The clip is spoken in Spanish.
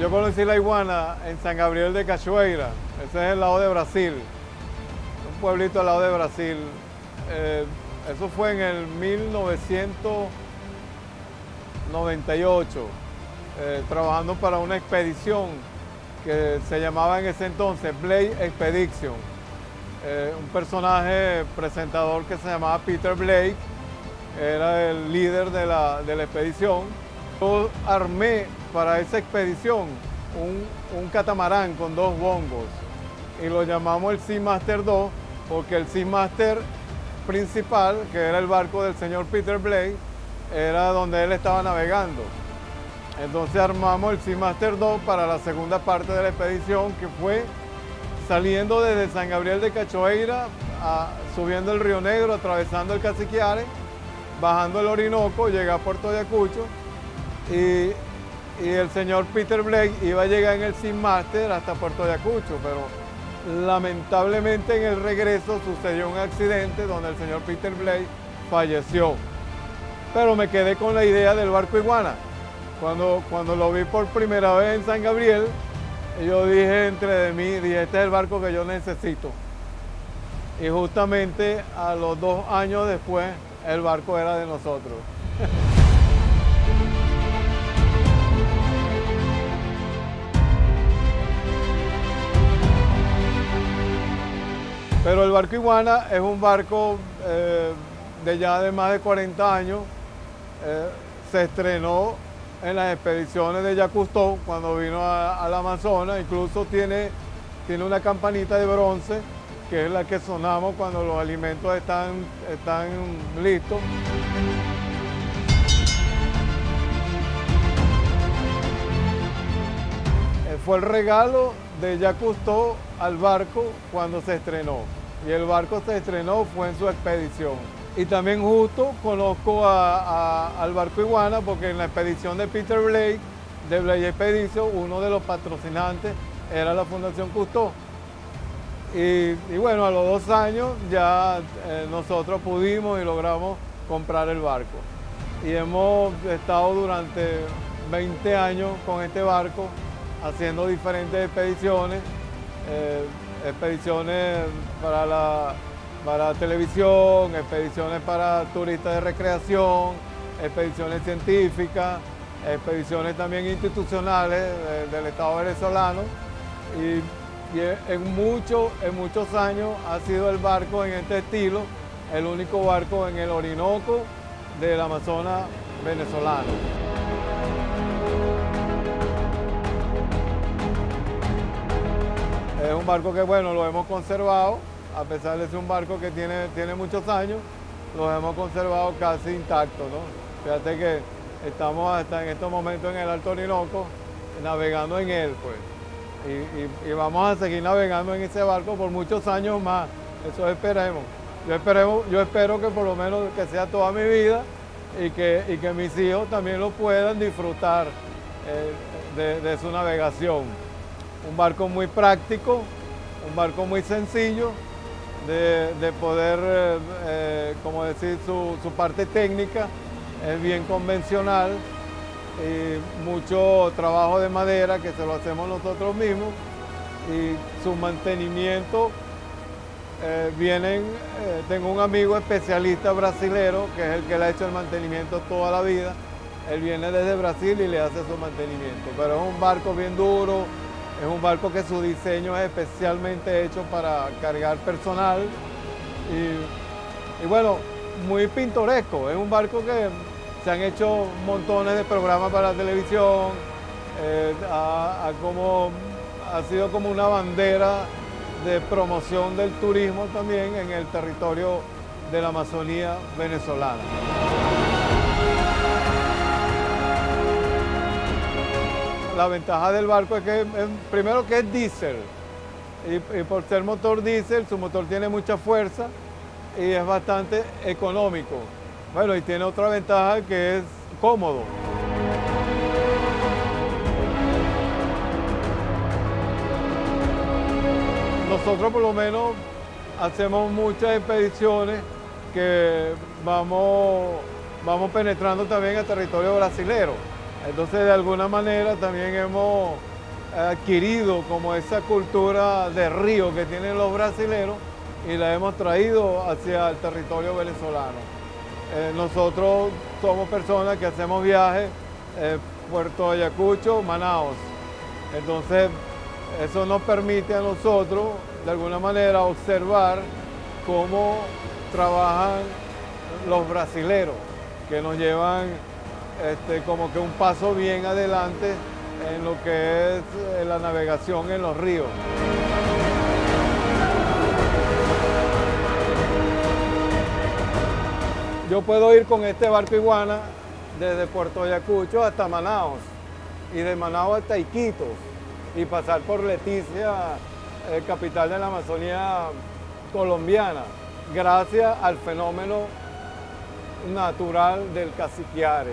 Yo conocí la iguana en San Gabriel de Cachoeira, ese es el lado de Brasil, un pueblito al lado de Brasil. Eso fue en el 1998, trabajando para una expedición que se llamaba en ese entonces Blade Expedition. Un personaje presentador que se llamaba Peter Blake era el líder de la expedición. Yo armé para esa expedición un catamarán con 2 bombos y lo llamamos el Seamaster 2 porque el Seamaster principal, que era el barco del señor Peter Blake, era donde él estaba navegando. Entonces armamos el Seamaster 2 para la segunda parte de la expedición, que fue saliendo desde San Gabriel de Cachoeira, subiendo el Río Negro, atravesando el Cassiquiare, bajando el Orinoco, llegar a Puerto Ayacucho, y el señor Peter Blake iba a llegar en el Seamaster hasta Puerto Ayacucho, pero lamentablemente en el regreso sucedió un accidente donde el señor Peter Blake falleció. Pero me quedé con la idea del barco iguana. Cuando lo vi por primera vez en San Gabriel, yo dije este es el barco que yo necesito. Y justamente a los 2 años después, el barco era de nosotros. Pero el barco iguana es un barco de más de 40 años. Se estrenó en las expediciones de Jacques Cousteau cuando vino al Amazonas. Incluso tiene una campanita de bronce, que es la que sonamos cuando los alimentos están listos. Fue el regalo de Jacques Cousteau al barco cuando se estrenó. Y el barco se estrenó fue en su expedición. Y también justo conozco al barco iguana porque en la expedición de Peter Blake, de Blake Expedition, uno de los patrocinantes era la Fundación Cousteau. Y bueno, a los 2 años ya nosotros pudimos y logramos comprar el barco. Y hemos estado durante 20 años con este barco, haciendo diferentes expediciones, expediciones para televisión, expediciones para turistas de recreación, expediciones científicas, expediciones también institucionales del Estado venezolano. Y en muchos años ha sido el barco en este estilo, el único barco en el Orinoco del Amazonas venezolano. Es un barco que, bueno, lo hemos conservado, a pesar de ser un barco que tiene muchos años, lo hemos conservado casi intacto, ¿no? Fíjate que estamos hasta en estos momentos en el Alto Orinoco, navegando en él, pues. Y vamos a seguir navegando en ese barco por muchos años más, eso esperemos. Yo espero que por lo menos que sea toda mi vida y que mis hijos también lo puedan disfrutar de su navegación. Un barco muy práctico, un barco muy sencillo de poder, como decir, su parte técnica es bien convencional, y mucho trabajo de madera que se lo hacemos nosotros mismos, y su mantenimiento tengo un amigo especialista brasilero que es el que le ha hecho el mantenimiento toda la vida. Él viene desde Brasil y le hace su mantenimiento, pero es un barco bien duro. Es un barco que su diseño es especialmente hecho para cargar personal y bueno, muy pintoresco. Es un barco que se han hecho montones de programas para la televisión, ha sido como una bandera de promoción del turismo también en el territorio de la Amazonía venezolana. La ventaja del barco es que, primero, que es diésel, y por ser motor diésel, su motor tiene mucha fuerza y es bastante económico. Bueno, y tiene otra ventaja que es cómodo. Nosotros por lo menos hacemos muchas expediciones que vamos penetrando también al territorio brasilero. Entonces, de alguna manera también hemos adquirido como esa cultura de río que tienen los brasileros y la hemos traído hacia el territorio venezolano. Nosotros somos personas que hacemos viajes Puerto Ayacucho, Manaos. Entonces, eso nos permite a nosotros, de alguna manera, observar cómo trabajan los brasileros, que nos llevan como que un paso bien adelante en lo que es la navegación en los ríos. Yo puedo ir con este barco Iguana desde Puerto Ayacucho hasta Manaos y de Manaos hasta Iquitos y pasar por Leticia, capital de la Amazonía colombiana, gracias al fenómeno natural del Cassiquiare.